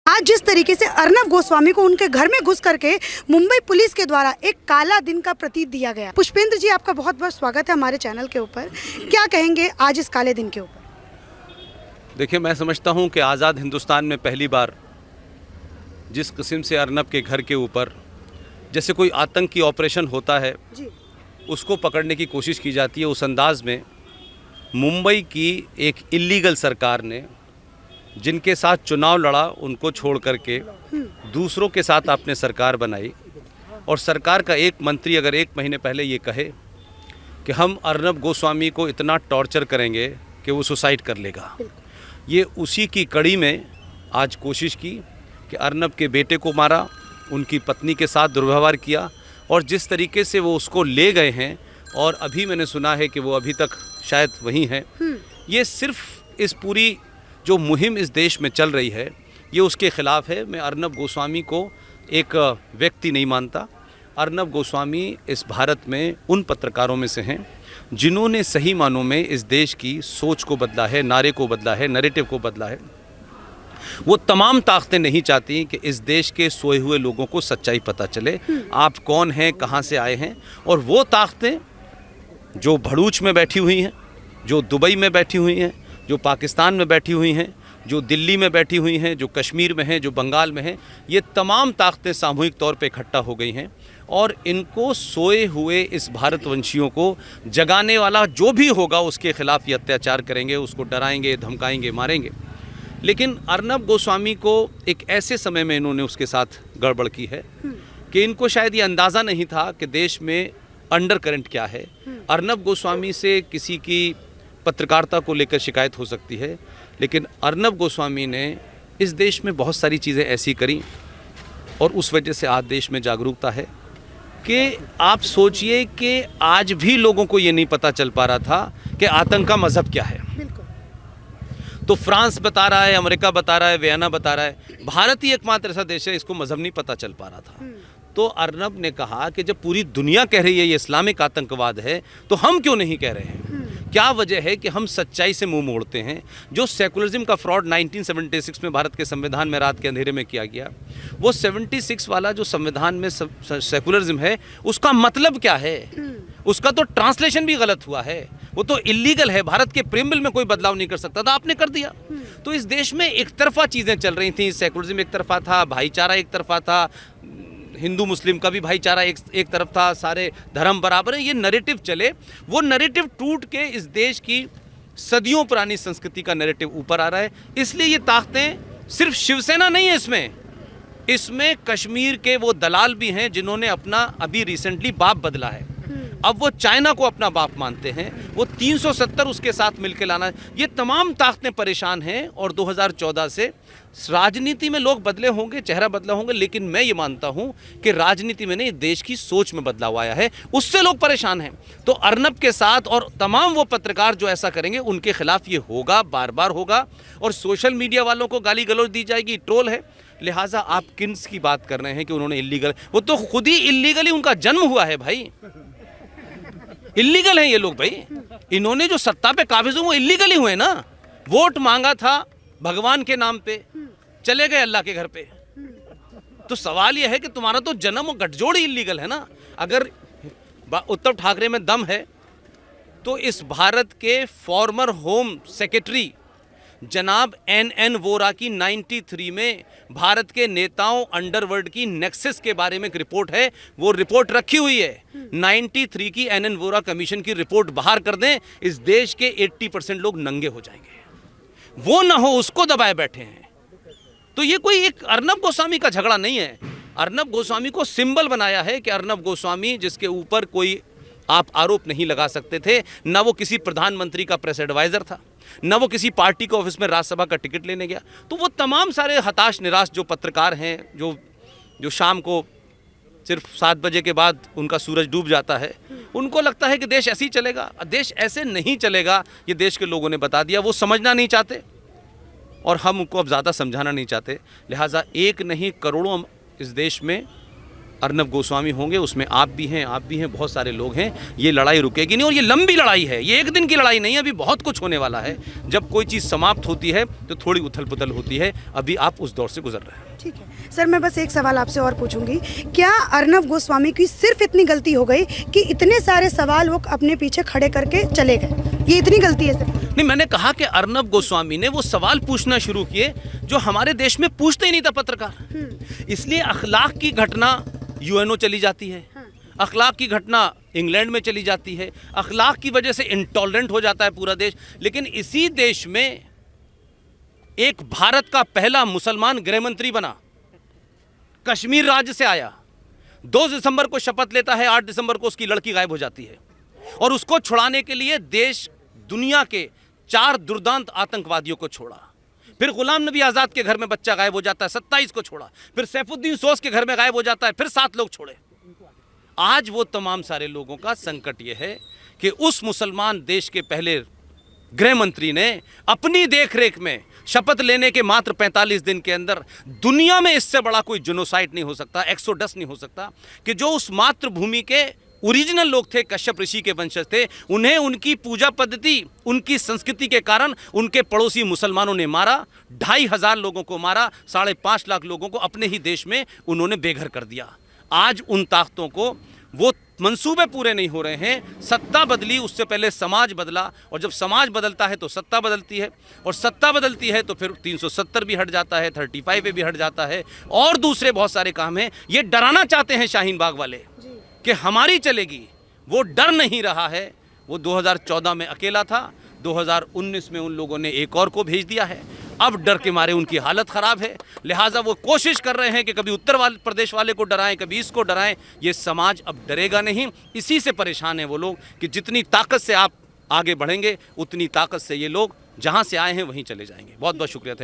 आज जिस तरीके से अर्नब गोस्वामी को उनके घर में घुस करके मुंबई पुलिस के द्वारा एक काला दिन का प्रतीक दिया गया। पुष्पेंद्र जी, आपका बहुत बहुत स्वागत है हमारे चैनल के ऊपर। क्या कहेंगे आज इस काले दिन के ऊपर? देखिए, मैं समझता हूं कि आज़ाद हिंदुस्तान में पहली बार जिस किस्म से अर्नब के घर के ऊपर जैसे कोई आतंकी ऑपरेशन होता है जी। उसको पकड़ने की कोशिश की जाती है, उस अंदाज में मुंबई की एक इल्लीगल सरकार ने जिनके साथ चुनाव लड़ा उनको छोड़ करके दूसरों के साथ आपने सरकार बनाई। और सरकार का एक मंत्री अगर एक महीने पहले ये कहे कि हम अर्नब गोस्वामी को इतना टॉर्चर करेंगे कि वो सुसाइड कर लेगा, ये उसी की कड़ी में आज कोशिश की कि अर्नब के बेटे को मारा, उनकी पत्नी के साथ दुर्व्यवहार किया और जिस तरीके से वो उसको ले गए हैं और अभी मैंने सुना है कि वो अभी तक शायद वहीं हैं। ये सिर्फ इस पूरी जो मुहिम इस देश में चल रही है ये उसके ख़िलाफ़ है। मैं अर्नब गोस्वामी को एक व्यक्ति नहीं मानता। अर्नब गोस्वामी इस भारत में उन पत्रकारों में से हैं जिन्होंने सही मानों में इस देश की सोच को बदला है, नारे को बदला है, नैरेटिव को बदला है। वो तमाम ताकतें नहीं चाहती कि इस देश के सोए हुए लोगों को सच्चाई पता चले, आप कौन हैं, कहाँ से आए हैं। और वो ताकतें जो भड़ूच में बैठी हुई हैं, जो दुबई में बैठी हुई हैं, जो पाकिस्तान में बैठी हुई हैं, जो दिल्ली में बैठी हुई हैं, जो कश्मीर में हैं, जो बंगाल में हैं, ये तमाम ताकतें सामूहिक तौर पे इकट्ठा हो गई हैं और इनको सोए हुए इस भारतवंशियों को जगाने वाला जो भी होगा उसके ख़िलाफ़ ये अत्याचार करेंगे, उसको डराएंगे, धमकाएंगे, मारेंगे। लेकिन अर्नब गोस्वामी को एक ऐसे समय में इन्होंने उसके साथ गड़बड़ की है कि इनको शायद ये अंदाज़ा नहीं था कि देश में अंडर करंट क्या है। अर्नब गोस्वामी से किसी की पत्रकारिता को लेकर शिकायत हो सकती है, लेकिन अर्नब गोस्वामी ने इस देश में बहुत सारी चीज़ें ऐसी करी और उस वजह से आज देश में जागरूकता है कि आप सोचिए कि आज भी लोगों को ये नहीं पता चल पा रहा था कि आतंक का मज़हब क्या है। तो फ्रांस बता रहा है, अमेरिका बता रहा है, वियना बता रहा है, भारत ही एकमात्र ऐसा देश है इसको मज़हब नहीं पता चल पा रहा था। तो अर्नब ने कहा कि जब पूरी दुनिया कह रही है ये इस्लामिक आतंकवाद है तो हम क्यों नहीं कह रहे हैं? क्या वजह है कि हम सच्चाई से मुंह मोड़ते हैं? जो सेकुलरिज्म का फ्रॉड 1976 में भारत के संविधान में रात के अंधेरे में किया गया, वो 76 वाला जो संविधान में सेकुलरिज्म है उसका मतलब क्या है? उसका तो ट्रांसलेशन भी गलत हुआ है, वो तो इलीगल है। भारत के प्रीएम्बल में कोई बदलाव नहीं कर सकता था, आपने कर दिया। तो इस देश में एक तरफा चीज़ें चल रही थी, सेकुलरिज्म एक तरफा था, भाईचारा एक तरफा था, हिंदू मुस्लिम का भी भाईचारा एक तरफ था, सारे धर्म बराबर है, ये नैरेटिव चले। वो नैरेटिव टूट के इस देश की सदियों पुरानी संस्कृति का नैरेटिव ऊपर आ रहा है। इसलिए ये ताकतें सिर्फ शिवसेना नहीं है, इसमें कश्मीर के वो दलाल भी हैं जिन्होंने अपना अभी रिसेंटली बाप बदला है। अब वो चाइना को अपना बाप मानते हैं, वो 370 उसके साथ मिलकर लाना, ये तमाम ताकतें परेशान हैं। और 2014 से राजनीति में लोग बदले होंगे, चेहरा बदला होंगे, लेकिन मैं ये मानता हूं कि राजनीति में नहीं, देश की सोच में बदलाव आया है, उससे लोग परेशान हैं। तो अर्नब के साथ और तमाम वो पत्रकार जो ऐसा करेंगे उनके खिलाफ ये होगा, बार बार होगा। और सोशल मीडिया वालों को गाली गलौज दी जाएगी, ट्रोल है। लिहाजा आप किन्स की बात कर रहे हैं कि उन्होंने इलीगल, वो तो खुद ही इलीगली उनका जन्म हुआ है भाई, इलीगल हैं ये लोग भाई। इन्होंने जो सत्ता पे काबिज हुए वो इलीगल ही हुए ना। वोट मांगा था भगवान के नाम पे, चले गए अल्लाह के घर पे। तो सवाल ये है कि तुम्हारा तो जन्म और गठजोड़ ही इलीगल है ना। अगर उद्धव ठाकरे में दम है तो इस भारत के फॉर्मर होम सेक्रेटरी जनाब NN वोरा की 93 में भारत के नेताओं अंडरवर्ल्ड की नेक्सस के बारे में एक रिपोर्ट है, वो रिपोर्ट रखी हुई है। 93 की NN वोरा कमीशन की रिपोर्ट बाहर कर दें, इस देश के 80% लोग नंगे हो जाएंगे। वो ना हो उसको दबाए बैठे हैं। तो ये कोई एक अर्नब गोस्वामी का झगड़ा नहीं है। अर्नब गोस्वामी को सिंबल बनाया है कि अर्नब गोस्वामी जिसके ऊपर कोई आप आरोप नहीं लगा सकते थे, ना वो किसी प्रधानमंत्री का प्रेस एडवाइज़र था, ना वो किसी पार्टी के ऑफिस में राज्यसभा का टिकट लेने गया। तो वो तमाम सारे हताश निराश जो पत्रकार हैं, जो शाम को सिर्फ 7 बजे के बाद उनका सूरज डूब जाता है, उनको लगता है कि देश ऐसे ही चलेगा। देश ऐसे नहीं चलेगा, ये देश के लोगों ने बता दिया। वो समझना नहीं चाहते और हम उनको अब ज़्यादा समझाना नहीं चाहते। लिहाजा एक नहीं करोड़ों इस देश में अर्नब गोस्वामी होंगे, उसमें आप भी हैं, बहुत सारे लोग हैं। ये लड़ाई रुकेगी नहीं और ये लंबी लड़ाई है, ये एक दिन की लड़ाई नहीं है। अभी बहुत कुछ होने वाला है। जब कोई चीज़ समाप्त होती है तो थोड़ी उथल पुथल होती है। अभी आप उस दौर से गुजर रहे हैं। ठीक है सर, मैं बस एक सवाल आपसे और पूछूंगी, क्या अर्नब गोस्वामी की सिर्फ इतनी गलती हो गई कि इतने सारे सवाल वो अपने पीछे खड़े करके चले गए, ये इतनी गलती है सिर्फ? नहीं, मैंने कहा कि अर्नब गोस्वामी ने वो सवाल पूछना शुरू किए जो हमारे देश में पूछते ही नहीं था पत्रकार। इसलिए अखलाक की घटना यूएनओ चली जाती है, अखलाक की घटना इंग्लैंड में चली जाती है, अखलाक की वजह से इंटॉलरेंट हो जाता है पूरा देश। लेकिन इसी देश में एक भारत का पहला मुसलमान गृह मंत्री बना, कश्मीर राज्य से आया, 2 दिसंबर को शपथ लेता है, 8 दिसंबर को उसकी लड़की गायब हो जाती है और उसको छुड़ाने के लिए देश दुनिया के 4 दुर्दांत आतंकवादियों को छोड़ा। फिर गुलाम नबी आज़ाद के घर में बच्चा गायब हो जाता है, 27 को छोड़ा। फिर सैफुद्दीन सोज के घर में गायब हो जाता है, फिर 7 लोग छोड़े। आज वो तमाम सारे लोगों का संकट ये है कि उस मुसलमान देश के पहले गृह मंत्री ने अपनी देखरेख में शपथ लेने के मात्र 45 दिन के अंदर, दुनिया में इससे बड़ा कोई जेनोसाइड नहीं हो सकता, एक्सोडस नहीं हो सकता, कि जो उस मातृभूमि के ओरिजिनल लोग थे, कश्यप ऋषि के वंशज थे, उन्हें उनकी पूजा पद्धति, उनकी संस्कृति के कारण उनके पड़ोसी मुसलमानों ने मारा। 2500 लोगों को मारा, 5.5 लाख लोगों को अपने ही देश में उन्होंने बेघर कर दिया। आज उन ताकतों को वो मंसूबे पूरे नहीं हो रहे हैं। सत्ता बदली, उससे पहले समाज बदला, और जब समाज बदलता है तो सत्ता बदलती है, और सत्ता बदलती है तो फिर 370 भी हट जाता है, 35 पे भी हट जाता है, और दूसरे बहुत सारे काम हैं। ये डराना चाहते हैं शाहीन बाग वाले कि हमारी चलेगी, वो डर नहीं रहा है। वो 2014 में अकेला था, 2019 में उन लोगों ने एक और को भेज दिया है। अब डर के मारे उनकी हालत ख़राब है, लिहाजा वो कोशिश कर रहे हैं कि कभी उत्तर प्रदेश वाले को डराएं, कभी इसको डराएं। ये समाज अब डरेगा नहीं। इसी से परेशान हैं वो लोग कि जितनी ताकत से आप आगे बढ़ेंगे, उतनी ताकत से ये लोग जहाँ से आए हैं वहीं चले जाएंगे। बहुत बहुत शुक्रिया।